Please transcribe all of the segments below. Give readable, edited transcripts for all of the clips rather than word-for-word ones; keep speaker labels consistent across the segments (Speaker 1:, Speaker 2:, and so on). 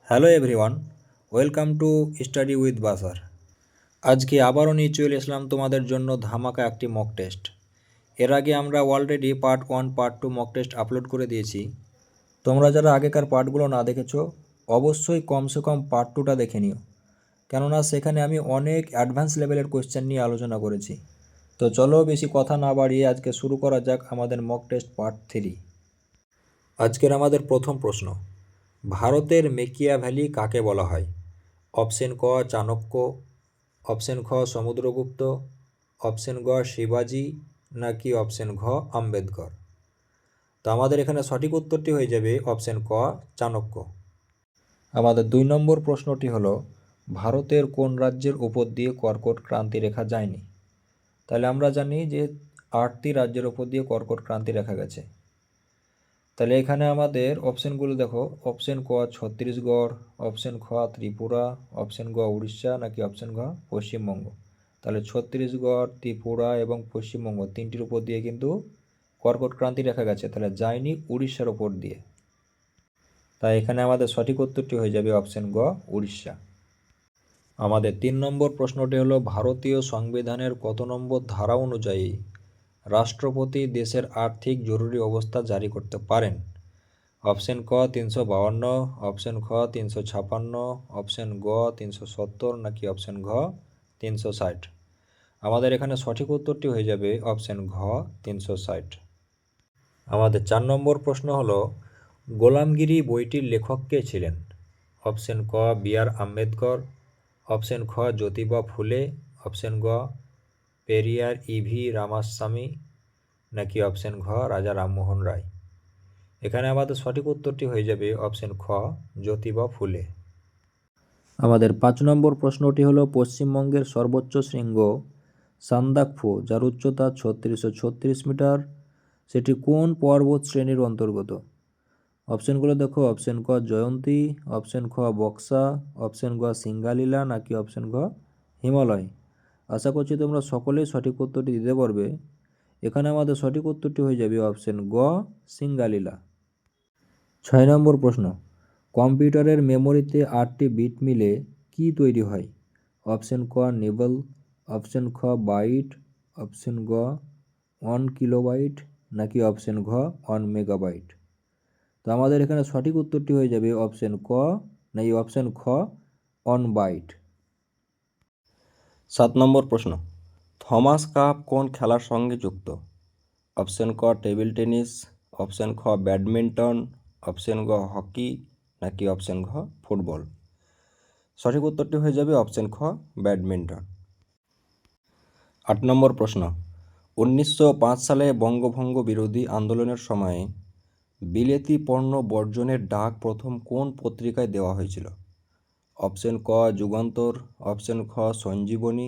Speaker 1: Hello everyone, welcome to study with বাসার। আজকে আবারও নিয়ে চলে আসলাম তোমাদের জন্য ধামাকা একটি মক টেস্ট। এর আগে আমরা already part 1 part 2 mock test upload করে দিয়েছি। তোমরা যারা আগেকার পার্টগুলো না দেখেছো অবশ্যই কমসে কম পার্ট 2টা দেখে নিও, কেননা সেখানে আমি অনেক অ্যাডভান্স লেভেলের কোয়েশ্চেন নিয়ে আলোচনা করেছি। তো চলো বেশি কথা না বাড়িয়ে আজকে শুরু করা যাক আমাদের মক টেস্ট পার্ট 3। আজকের আমাদের প্রথম প্রশ্ন, ভারতের মেকিয়াভ্যালি কাকে বলা হয়? অপশন ক চাণক্য, অপশন খ সমুদ্রগুপ্ত, অপশন গ শিবাজি, নাকি অপশন ঘ আম্বেদকর? তো আমাদের এখানে সঠিক উত্তরটি হয়ে যাবে অপশন ক চাণক্য। আমাদের 2 নম্বর প্রশ্নটি হলো, ভারতের কোন রাজ্যের উপর দিয়ে কর্কট ক্রান্তি রেখা যায়নি? তাহলে আমরা জানি যে 8টি রাজ্যের উপর দিয়ে কর্কট ক্রান্তি রেখা গেছে। তাহলে এখানে আমাদের অপশনগুলো দেখো, অপশন ক ছত্তিশগড়, অপশন খ ত্রিপুরা, অপশন গ উড়িষ্যা, নাকি অপশন ঘ পশ্চিমবঙ্গ? তাহলে ছত্তিশগড়, ত্রিপুরা এবং পশ্চিমবঙ্গ তিনটির উপর দিয়ে কিন্তু কর্কট ক্রান্তি রেখা গেছে, তাহলে যায়নি উড়িষ্যার ওপর দিয়ে। তাই এখানে আমাদের সঠিক উত্তরটি হয়ে যাবে অপশন গ উড়িষ্যা। আমাদের 3 নম্বর প্রশ্নটি হলো, ভারতীয় সংবিধানের কত নম্বর ধারা অনুযায়ী রাষ্ট্রপতি দেশের আর্থিক জরুরি অবস্থা জারি করতে পারেন? অপশন ক 352, অপশন খ 356, অপশন গ 370, নাকি অপশন ঘ 360? আমাদের এখানে সঠিক উত্তরটি হয়ে যাবে অপশন ঘ 360। আমাদের 4 নম্বর প্রশ্ন হলো, গোলামগিরি বইটির লেখক কে ছিলেন? অপশন ক বি.আর. আম্বেদকর, অপশন খ জ্যোতিবা ফুলে, অপশন গ পেরিয়ার ই.ভি. রামাস্বামী, নাকি অপশন ঘ রাজা রামমোহন রায়? এখানে আমাদের সঠিক উত্তরটি হয়ে যাবে অপশন খ জ্যোতিবা ফুলে। আমাদের 5 নম্বর প্রশ্নটি হলো, পশ্চিমবঙ্গের সর্বোচ্চ শৃঙ্গ সান্দাকফু, যার উচ্চতা 3636 মিটার, সেটি কোন পর্বত শ্রেণীর অন্তর্গত? অপশনগুলো দেখো, অপশন ক জয়ন্তী, অপশন খ বক্সা, অপশন গ সিঙ্গালীলা, নাকি অপশন ঘ হিমালয়? আশা করছি তোমরা সকলেই সঠিক উত্তরটি দিতে পারবে। এখানে আমাদের সঠিক উত্তরটি হয়ে যাবে অপশন গ সিঙ্গালীলা। 6 নম্বর প্রশ্ন, কম্পিউটারের মেমোরিতে 8টি বিট মিলে কি তৈরি হয়? অপশন ক নিবল, অপশন খ বাইট, অপশন গ 1 কিলোবাইট, নাকি অপশন ঘ 1 মেগাবাইট? তো আমাদের এখানে সঠিক উত্তরটি হয়ে যাবে অপশন ক নাকি অপশন খ 1 বাইট। 7 নম্বর প্রশ্ন, থমাস কাপ কোন খেলার সঙ্গে যুক্ত? অপশন ক টেবিল টেনিস, অপশন খ ব্যাডমিন্টন, অপশন গ হকি, নাকি অপশন ঘ ফুটবল? সঠিক উত্তরটি হয়ে যাবে অপশন খ ব্যাডমিন্টন। 8 নম্বর প্রশ্ন, 1905 সালে বঙ্গভঙ্গ বিরোধী আন্দোলনের সময় বিলেতি পণ্য বর্জনের ডাক প্রথম কোন পত্রিকায় দেওয়া হয়েছিল? অপশন ক যুগান্তর, অপশন খ সঞ্জীবনী,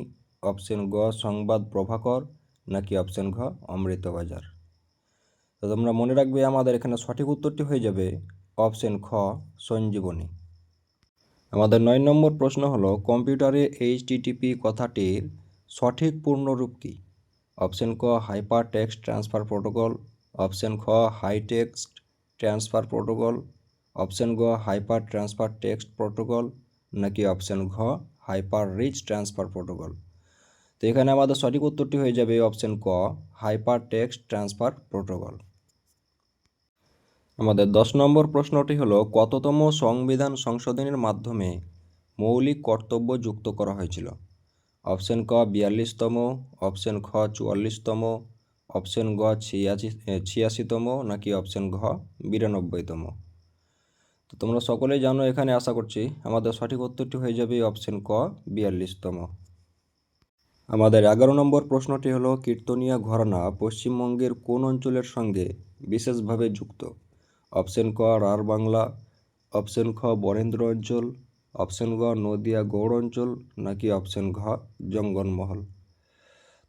Speaker 1: অপশন গ সংবাদ প্রভাকর, নাকি অপশন ঘ অমৃতবাজার? তো তোমরা মনে রাখবে আমাদের এখানে সঠিক উত্তরটি হয়ে যাবে অপশন খ সঞ্জীবনী। আমাদের 9 নম্বর প্রশ্ন হলো, কম্পিউটারে এইচটিটিপি কথাটির সঠিক পূর্ণরূপ কী? অপশন ক hyper text transfer protocol, option খ high text transfer protocol, option গ হাইপার ট্রান্সফার টেক্সট প্রোটোকল, নাকি অপশন ঘ হাইপার রিচ ট্রান্সফার প্রোটোকল? তো এখানে আমাদের সঠিক উত্তরটি হয়ে যাবে অপশন ক হাইপার টেক্সট ট্রান্সফার প্রোটোকল। আমাদের 10 নম্বর প্রশ্নটি হলো, কততম সংবিধান সংশোধনের মাধ্যমে মৌলিক কর্তব্য যুক্ত করা হয়েছিল? অপশন ক 42তম, অপশন খ 44তম, অপশন গ 86তম, নাকি অপশন ঘ 92তম? তো তোমরা সকলেই জানো, এখানে আশা করছি আমাদের সঠিক উত্তরটি হয়ে যাবে অপশন ক 42তম। আমাদের 11 নম্বর প্রশ্নটি হলো, কীর্তনিয়া ঘরানা পশ্চিমবঙ্গের কোন অঞ্চলের সঙ্গে বিশেষভাবে যুক্ত? অপশন ক রাঢ় বাংলা, অপশন খ বরেন্দ্র অঞ্চল, অপশন গ নদিয়া গৌড় অঞ্চল, নাকি অপশন ঘ জঙ্গলমহল?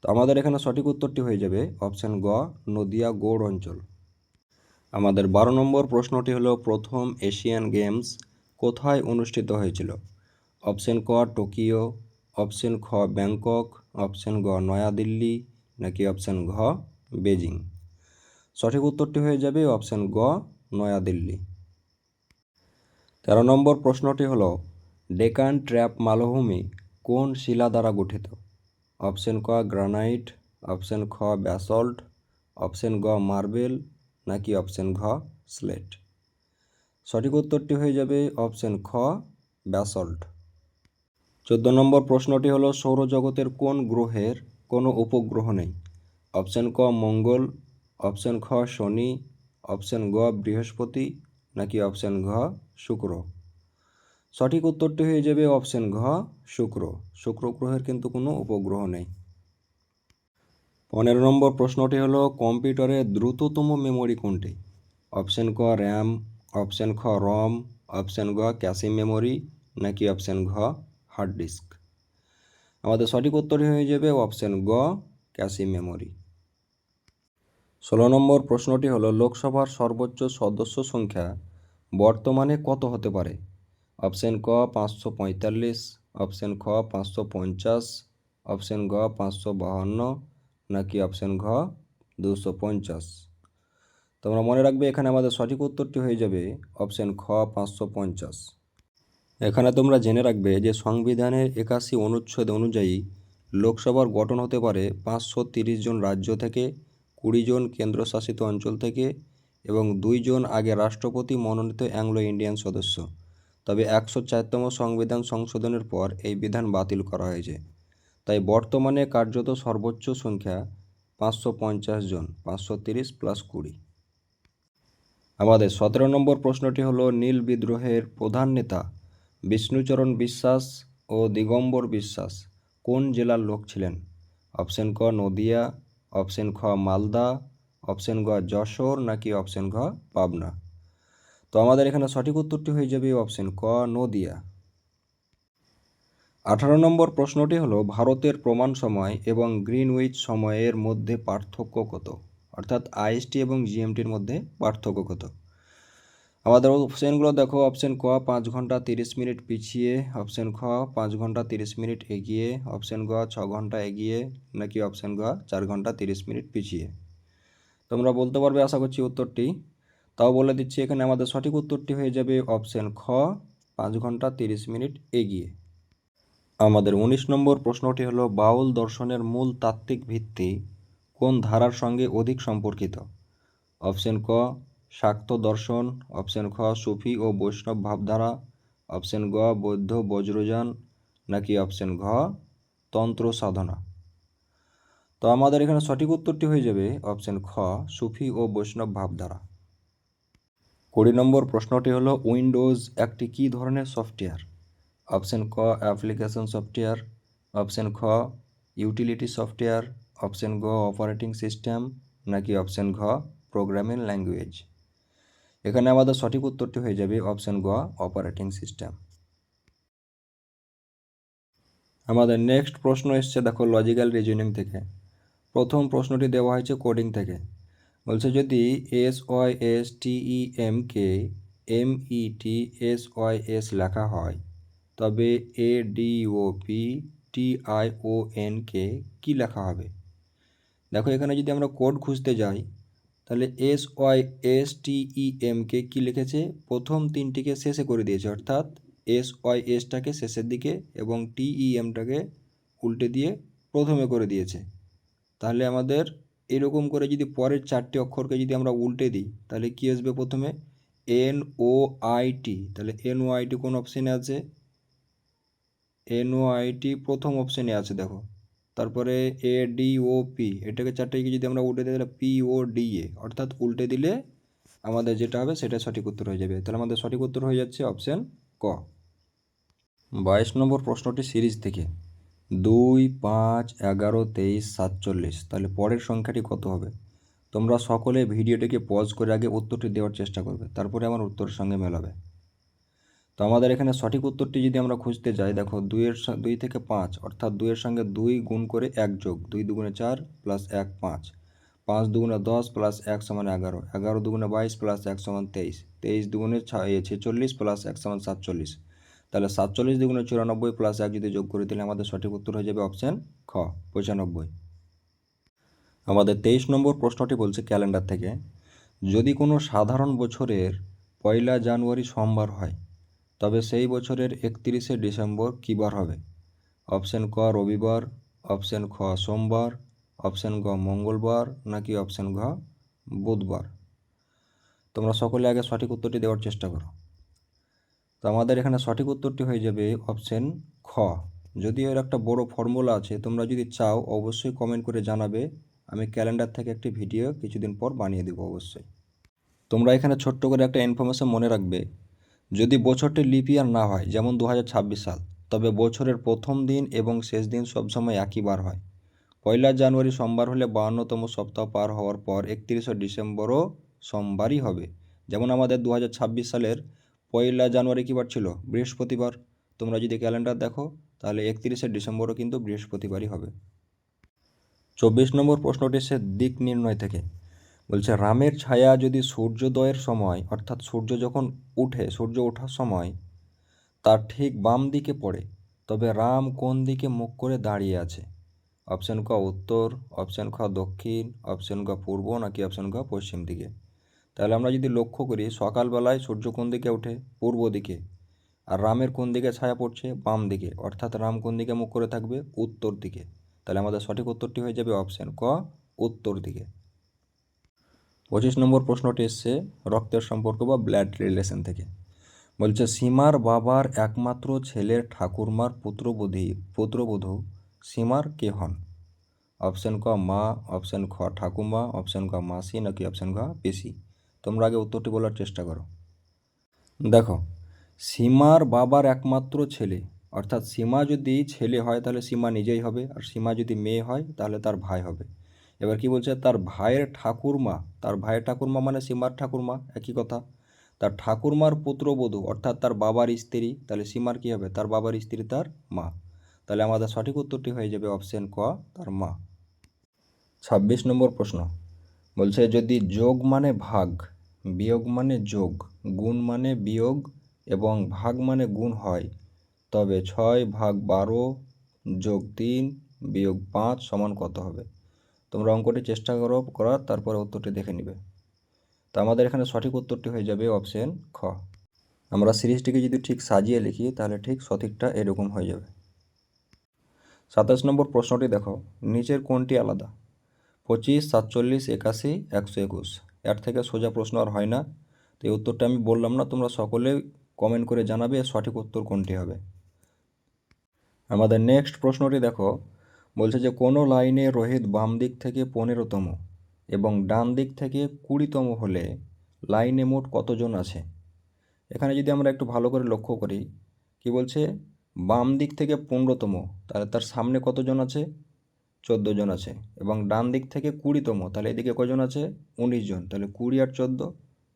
Speaker 1: তো আমাদের এখানে সঠিক উত্তরটি হয়ে যাবে অপশন গ নদিয়া গৌড় অঞ্চল। আমাদের 12 নম্বর প্রশ্নটি হলো, প্রথম এশিয়ান গেমস কোথায় অনুষ্ঠিত হয়েছিল? অপশন ক টোকিও, অপশন খ ব্যাংকক, অপশন গ নয়াদিল্লি, নাকি অপশন ঘ বেজিং? সঠিক উত্তরটি হয়ে যাবে অপশন গ নয়াদিল্লি। 13 নম্বর প্রশ্নটি হলো ডেকান ট্র্যাপ মালভূমি কোন শিলা দ্বারা গঠিত? অপশন ক গ্রানাইট, অপশন খ ব্যাসল্ট, অপশন গ মার্বেল নাকি অপশন ঘ স্লেট? সঠিক উত্তরটি হয়ে যাবে অপশন খ ব্যাসল্ট। 14 নম্বর প্রশ্নটি হলো সৌরজগতের কোন গ্রহের কোনো উপগ্রহ নেই? অপশন ক মঙ্গল, অপশন খ শনি, অপশন গ বৃহস্পতি নাকি অপশন ঘ শুক্র? সঠিক উত্তরটি হয়ে যাবে অপশন ঘ শুক্র। শুক্র গ্রহের কিন্তু কোনো উপগ্রহ নেই। 15 নম্বর প্রশ্নটি হলো কম্পিউটারের দ্রুততম মেমোরি কোনটি? অপশন ক র্যাম, অপশন খ রম, অপশন গ ক্যাশে মেমোরি নাকি অপশন ঘ হার্ড ডিস্ক? আমাদের সঠিক উত্তরটি হয়ে যাবে অপশন গ ক্যাশে মেমোরি। 16 নম্বর প্রশ্নটি হলো লোকসভার সর্বোচ্চ সদস্য সংখ্যা বর্তমানে কত হতে পারে? অপশন ক 545, অপশন খ 550, অপশন গ 552 নাকি অপশন ঘ 250? তোমরা মনে রাখবে এখানে আমাদের সঠিক উত্তরটি হয়ে যাবে অপশন খ 550। এখানে তোমরা জেনে রাখবে যে সংবিধানের 81 অনুচ্ছেদ অনুযায়ী লোকসভার গঠন হতে পারে 530 জন রাজ্য থেকে, 20 জন কেন্দ্রশাসিত অঞ্চল থেকে এবং 2 জন আগে রাষ্ট্রপতি মনোনীত অ্যাংলো ইন্ডিয়ান সদস্য। তবে 104তম সংবিধান সংশোধনের পর এই বিধান বাতিল করা হয়েছে। তাই বর্তমানে কার্যত সর্বোচ্চ সংখ্যা 550 জন, 530 প্লাস 20। আমাদের 17 নম্বর প্রশ্নটি হলো নীল বিদ্রোহের প্রধান নেতা বিষ্ণুচরণ বিশ্বাস ও দিগম্বর বিশ্বাস কোন জেলার লোক ছিলেন? অপশন ক নদিয়া, অপশন খ মালদা, অপশন গ যশোর নাকি অপশন ঘ পাবনা? তো আমাদের এখানে সঠিক উত্তরটি হয়ে যাবে অপশন ক নদিয়া। 18 নম্বর প্রশ্নটি হলো ভারতের প্রমাণ সময় এবং গ্রিনউইচ সময়ের মধ্যে পার্থক্য কত? অর্থাৎ আইএসটি এবং জিএমটির মধ্যে পার্থক্য কত? আমাদের অপশানগুলো দেখো, অপশন ক 5 ঘন্টা 30 মিনিট পিছিয়ে, অপশন খ 5 ঘন্টা 30 মিনিট এগিয়ে, অপশন গ 6 ঘন্টা এগিয়ে নাকি অপশন গ 4 ঘন্টা 30 মিনিট পিছিয়ে? তোমরা বলতে পারবে আশা করছি উত্তরটি। তাও বলে দিচ্ছি, এখানে আমাদের সঠিক উত্তরটি হয়ে যাবে অপশন খ 5 ঘন্টা 30 মিনিট এগিয়ে। আমাদের 19 নম্বর প্রশ্নটি হলো বাউল দর্শনের মূল তাত্ত্বিক ভিত্তি কোন ধারার সঙ্গে অধিক সম্পর্কিত? অপশন ক শাক্ত দর্শন, অপশন খ সুফি ও বৈষ্ণব ভাবধারা, অপশন গ বৌদ্ধ বজ্রযান নাকি অপশন ঘ তন্ত্র সাধনা? তো আমাদের এখানে সঠিক উত্তরটি হয়ে যাবে অপশন খ সুফি ও বৈষ্ণব ভাবধারা। 20 নম্বর প্রশ্নটি হলো উইন্ডোজ একটি কী ধরনের সফটওয়্যার? অপশন ক অ্যাপ্লিকেশন সফটওয়্যার, অপশন খ ইউটিলিটি সফটওয়্যার, অপশন গ অপারেটিং সিস্টেম নাকি অপশন ঘ প্রোগ্রামিং ল্যাঙ্গুয়েজ? এখানে আমাদের সঠিক উত্তরটি হয়ে যাবে অপশন গ অপারেটিং সিস্টেম। আমাদের নেক্সট প্রশ্ন এসছে দেখো লজিক্যাল রিজনিং থেকে। প্রথম প্রশ্নটি দেওয়া হয়েছে কোডিং থেকে। বলছে যদি SYSTEMকে METSYS লেখা হয় তবে ADOPTIONকে কী লেখা হবে? দেখো এখানে যদি আমরা কোড খুঁজতে যাই তাহলে SYSTEMকে কী লিখেছে, প্রথম তিনটিকে শেষে করে দিয়েছে, অর্থাৎ SYSটাকে শেষের দিকে এবং TEMটাকে উল্টে দিয়ে প্রথমে করে দিয়েছে। তাহলে আমাদের এরকম করে যদি পরের চারটি অক্ষরকে যদি আমরা উল্টে দিই তাহলে কী আসবে? প্রথমে NOIT, তাহলে NOIT কোন অপশানে আছে? NOIT প্রথম অপশানে আছে দেখো। তারপরে ADOP, এটাকে চারটাকে যদি আমরা উল্টে দিই তাহলে PODA, অর্থাৎ উল্টে দিলে আমাদের যেটা হবে সেটা সঠিক উত্তর হয়ে যাবে। তাহলে আমাদের সঠিক উত্তর হয়ে যাচ্ছে অপশান ক। 22 নম্বর প্রশ্নটি সিরিজ থেকে 2, 5, 11, 23, 47, তাহলে পরের সংখ্যাটি কত হবে? তোমরা সকলে ভিডিওটিকে পজ করে আগে উত্তরটি দেওয়ার চেষ্টা করবে, তারপরে আমার উত্তরের সঙ্গে মেলাবে। তো আমাদের এখানে সঠিক উত্তরটি যদি আমরা খুঁজতে যাই, দেখো 2 থেকে 5, অর্থাৎ 2-এর সঙ্গে 2 গুণ করে 1 যোগ 2 দুগুণে 4 প্লাস 1 5, 5 দুগুণে 10 প্লাস 1 সমান 11, 11 দুগুণে 22 প্লাস 1 সমান 23, 23 দুগুণে 46 প্লাস 1 সমান 47, তাহলে 47 দুগুণে 94 প্লাস 1 যদি যোগ করে দিলে আমাদের সঠিক উত্তর হয়ে যাবে অপশান খ 95। আমাদের 23 নম্বর প্রশ্নটি বলছে ক্যালেন্ডার থেকে, যদি কোনো সাধারণ বছরের 1 জানুয়ারি সোমবার হয় তবে সেই বছরের 31শে ডিসেম্বর কী বার হবে? অপশন ক রবিবার, অপশন খ সোমবার, অপশন গ মঙ্গলবার, নাকি অপশন ঘ বুধবার? তোমরা সকলে আগে সঠিক উত্তরটি দেওয়ার চেষ্টা করো। তো আমাদের এখানে সঠিক উত্তরটি হয়ে যাবে অপশন খ। যদিও এর একটা বড় ফর্মুলা আছে, তোমরা যদি চাও অবশ্যই কমেন্ট করে জানাবে, আমি ক্যালেন্ডার থেকে একটি ভিডিও কিছুদিন পর বানিয়ে দেবো অবশ্যই। তোমরা এখানে ছোট্ট করে একটা ইনফরমেশন মনে রাখবে, যদি বছরটি লিপ ইয়ার না হয়, যেমন 2026 সাল, তবে বছরের প্রথম দিন এবং শেষ দিন সবসময় একই বার হয়। 1 জানুয়ারি সোমবার হলে 52তম সপ্তাহ পার হওয়ার পর 31শে ডিসেম্বরও সোমবারই হবে। যেমন আমাদের 2026 সালের 1 জানুয়ারি কী বার ছিল? বৃহস্পতিবার। তোমরা যদি ক্যালেন্ডার দেখো তাহলে 31শে ডিসেম্বরও কিন্তু বৃহস্পতিবারই হবে। 24 নম্বর প্রশ্নটি সে দিক নির্ণয় থেকে বলছে, রামের ছায়া যদি সূর্যোদয়ের সময়, অর্থাৎ সূর্য যখন উঠে, সূর্য ওঠার সময় তার ঠিক বাম দিকে পড়ে, তবে রাম কোন দিকে মুখ করে দাঁড়িয়ে আছে? অপশন ক উত্তর, অপশন খ দক্ষিণ, অপশন গ পূর্ব, নাকি অপশন গ পশ্চিম দিকে? তাহলে আমরা যদি লক্ষ্য করি, সকালবেলায় সূর্য কোন দিকে ওঠে? পূর্ব দিকে। আর রামের কোন দিকে ছায়া পড়ছে? বাম দিকে। অর্থাৎ রাম কোন দিকে মুখ করে থাকবে? উত্তর দিকে। তাহলে আমাদের সঠিক উত্তরটি হয়ে যাবে অপশন ক উত্তর দিকে। 25 নম্বর প্রশ্নটি এসছে রক্তের সম্পর্ক বা ব্লাড রিলেশন থেকে। বলছে, সীমার বাবার একমাত্র ছেলের ঠাকুরমার পুত্রবধূ সীমার কে হন? অপশন ক মা, অপশন খ ঠাকুমা, অপশন ক মাসি, নাকি অপশন খ পিসি? তোমরা আগে উত্তরটি বলার চেষ্টা করো। দেখো, সীমার বাবার একমাত্র ছেলে, অর্থাৎ সীমা যদি ছেলে হয় তাহলে সীমা নিজেই হবে, আর সীমা যদি মেয়ে হয় তাহলে তার ভাই হবে। এবার কি বলছে? তার ভাইয়ের ঠাকুরমা, তার ভাইয়ের ঠাকুরমা মানে সীমার ঠাকুরমা, একই কথা। তার ঠাকুরমার পুত্রবধূ অর্থাৎ তার বাবার স্ত্রী, তাহলে সীমার কী হবে? তার বাবার স্ত্রী, তার মা। তাহলে আমাদের সঠিক উত্তরটি হয়ে যাবে অপশন ক তার মা। 26 নম্বর প্রশ্ন বলছে, যদি যোগ মানে ভাগ, বিয়োগ মানে যোগ, গুণ মানে বিয়োগ এবং ভাগ মানে গুণ হয়, তবে 6/12 যোগ 3 বিয়োগ 5 সমান কত হবে? তোমরা অঙ্কটি চেষ্টা করার, তারপরে উত্তরটি দেখে নিবে। তো আমাদের এখানে সঠিক উত্তরটি হয়ে যাবে অপশন খ। আমরা সিরিজটিকে যদি ঠিক সাজিয়ে লিখি তাহলে ঠিক সঠিকটা এরকম হয়ে যাবে। 27 নম্বর প্রশ্নটি দেখো, নিচের কোনটি আলাদা? 25, 47, 81, 121। এর থেকে সোজা প্রশ্ন আর হয় না। তো এই উত্তরটা আমি বললাম না, তোমরা সকলে কমেন্ট করে জানাবে সঠিক উত্তর কোনটি হবে। আমাদের নেক্সট প্রশ্নটি দেখো, বলছে যে কোনো লাইনে রোহিত বাম দিক থেকে 15তম এবং ডান দিক থেকে 20তম হলে লাইনে মোট কতজন আছে? এখানে যদি আমরা একটু ভালো করে লক্ষ্য করি, কি বলছে? বাম দিক থেকে 15তম, তাহলে তার সামনে কতজন আছে? 14 জন আছে। এবং ডান দিক থেকে 20তম, তাহলে এদিকে কজন আছে? 19 জন। তাহলে 20 আর 14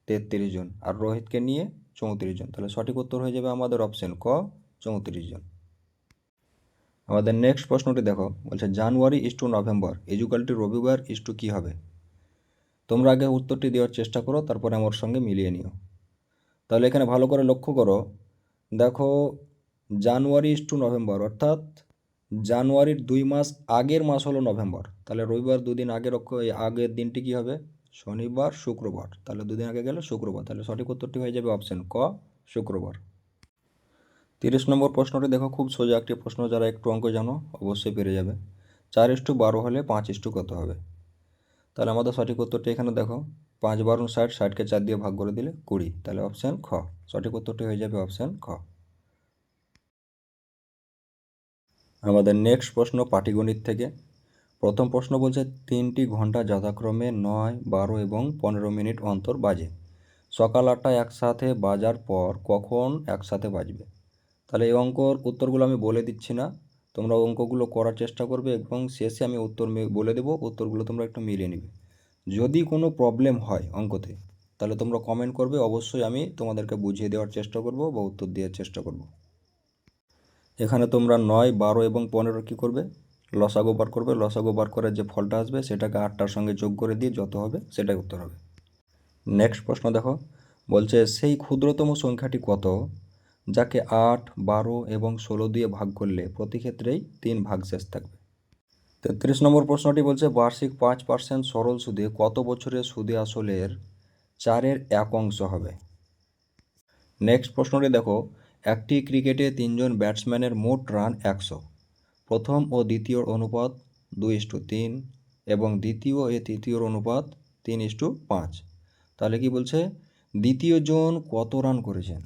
Speaker 1: 33 জন, আর রোহিতকে নিয়ে 34 জন। তাহলে সঠিক উত্তর হয়ে যাবে আমাদের অপশন ক 34 জন। আমাদের নেক্সট প্রশ্নটি দেখো, বলছে জানুয়ারি ইস্টু নভেম্বর ইজুকালটি রবিবার ইস্টু কী হবে? তোমরা আগে উত্তরটি দেওয়ার চেষ্টা করো, তারপরে আমার সঙ্গে মিলিয়ে নিও। তাহলে এখানে ভালো করে লক্ষ্য করো, দেখো জানুয়ারি ইস্টু নভেম্বর, অর্থাৎ জানুয়ারির 2 মাস আগের মাস হলো নভেম্বর, তাহলে রবিবার দুদিন আগের দিনটি কী হবে? শনিবার, শুক্রবার। তাহলে দুদিন আগে গেলে শুক্রবার। তাহলে সঠিক উত্তরটি হয়ে যাবে অপশন ক শুক্রবার। 30 নম্বর প্রশ্নটি দেখো, খুব সোজা একটি প্রশ্ন, যারা একটু অঙ্ক জানো অবশ্যই পেরে যাবে। 4:12 হলে 5 কত হবে? তাহলে আমাদের সঠিক উত্তরটি এখানে দেখো, 5 × 60, 60কে 4 দিয়ে ভাগ করে দিলে 20। তাহলে অপশন খ, সঠিক উত্তরটি হয়ে যাবে অপশন খ। আমাদের নেক্সট প্রশ্ন পাটিগণিত থেকে। প্রথম প্রশ্ন বলছে 3টি ঘন্টা যথাক্রমে 9, 12 এবং 15 মিনিট অন্তর বাজে। সকাল 8টায় একসাথে বাজার পর কখন একসাথে বাজবে? তাহলে এই অঙ্কর উত্তরগুলো আমি বলে দিচ্ছি না, তোমরা অঙ্কগুলো করার চেষ্টা করবে এবং শেষে আমি উত্তর বলে দেবো, উত্তরগুলো তোমরা একটু মিলিয়ে নেবে। যদি কোনো প্রবলেম হয় অঙ্কতে তাহলে তোমরা কমেন্ট করবে, অবশ্যই আমি তোমাদেরকে বুঝিয়ে দেওয়ার চেষ্টা করব বা উত্তর দেওয়ার চেষ্টা করব। এখানে তোমরা 9, 12 এবং 15 কী করবে? লসাগু বার করবে। লসাগু বার করে যে ফলটা আসবে সেটাকে 8টার সঙ্গে যোগ করে দিয়ে যত হবে সেটাই উত্তর হবে। নেক্সট প্রশ্ন দেখো, বলছে সেই ক্ষুদ্রতম সংখ্যাটি কত যাকে 8, 12 এবং 16 দিয়ে ভাগ করলে প্রতি ক্ষেত্রেই 3 ভাগশেষ থাকবে? 33 নম্বর প্রশ্নটি বলছে বার্ষিক 5% সরল সুদে কত বছরের সুদে আসলের 4-1 অংশ হবে? নেক্সট প্রশ্নটি দেখো, একটি ক্রিকেটে 3 জন ব্যাটসম্যানের মোট রান 100। প্রথম ও দ্বিতীয়র অনুপাত 2:3 এবং দ্বিতীয় ও তৃতীয়র অনুপাত 3:5। তাহলে কি বলছে, দ্বিতীয় জন কত রান করেছেন।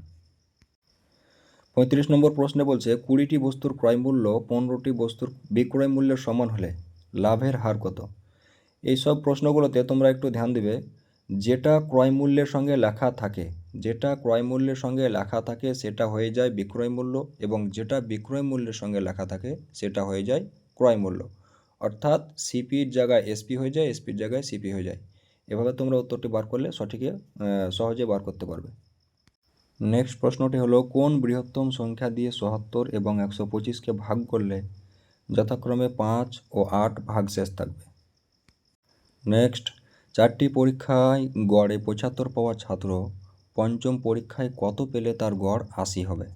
Speaker 1: 35 নম্বর প্রশ্নে বলছে 20টি বস্তুর ক্রয় মূল্য 15টি বস্তুর বিক্রয় মূল্যের সমান হলে লাভের হার কত। এইসব প্রশ্নগুলোতে তোমরা একটু ধ্যান দিবে, যেটা ক্রয় মূল্যের সঙ্গে লেখা থাকে সেটা হয়ে যায় বিক্রয় মূল্য, এবং যেটা বিক্রয় মূল্যের সঙ্গে লেখা থাকে সেটা হয়ে যায় ক্রয় মূল্য। অর্থাৎ সিপির জায়গায় এসপি হয়ে যায়, এসপির জায়গায় সিপি হয়ে যায়। এভাবে তোমরা উত্তরটি বার করলে সহজে বার করতে পারবে। নেক্সট প্রশ্নটি হলো, কোন বৃহত্তম সংখ্যা দিয়ে 77 এবং 125কে ভাগ করলে যথাক্রমে 5 ও 8 ভাগশেষ থাকবে। নেক্সট, 4টি পরীক্ষায় গড়ে 75 পাওয়া ছাত্র পঞ্চম পরীক্ষায় কত পেলে তার গড় 80 হবে।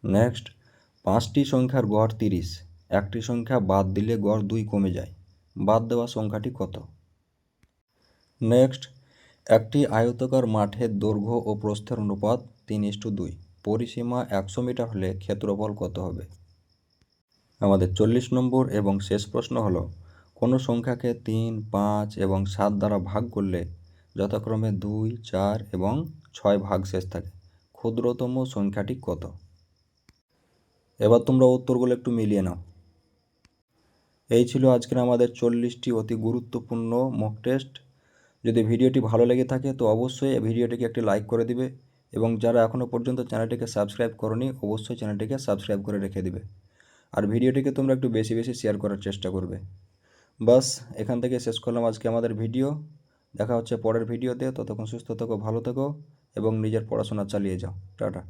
Speaker 1: নেক্সট, 5টি সংখ্যার গড় 30, একটি সংখ্যা বাদ দিলে গড় 2 কমে যায়, বাদ দেওয়া সংখ্যাটি কত। নেক্সট, একটি আয়তাকার মাঠের দৈর্ঘ্য ও প্রস্থের অনুপাত 3:2, পরিসীমা 100 মিটার হলে ক্ষেত্রফল কত হবে। আমাদের 40 নম্বর এবং শেষ প্রশ্ন হলো, কোনো সংখ্যাকে 3, 5 এবং 7 দ্বারা ভাগ করলে যথাক্রমে 2, 4 এবং 6 ভাগশেষ থাকে, ক্ষুদ্রতম সংখ্যাটি কত। এবার তোমরা উত্তরগুলো একটু মিলিয়ে নাও। এই ছিল আজকের আমাদের 40টি অতি গুরুত্বপূর্ণ মক টেস্ট। যদি ভিডিওটি ভালো লেগে থাকে তো অবশ্যই ভিডিওটিকে একটি লাইক করে দিবে, এবং যারা এখনও পর্যন্ত চ্যানেলটিকে সাবস্ক্রাইব করনি অবশ্যই চ্যানেলটিকে সাবস্ক্রাইব করে রেখে দিবে, আর ভিডিওটিকে তোমরা একটু বেশি বেশি শেয়ার করার চেষ্টা করবে। বাস, এখান থেকে শেষ করলাম আজকে আমাদের ভিডিও। দেখা হচ্ছে পরের ভিডিওতে। ততক্ষণ সুস্থ থেকো, ভালো থেকো এবং নিজের পড়াশোনা চালিয়ে যাও। টাটা।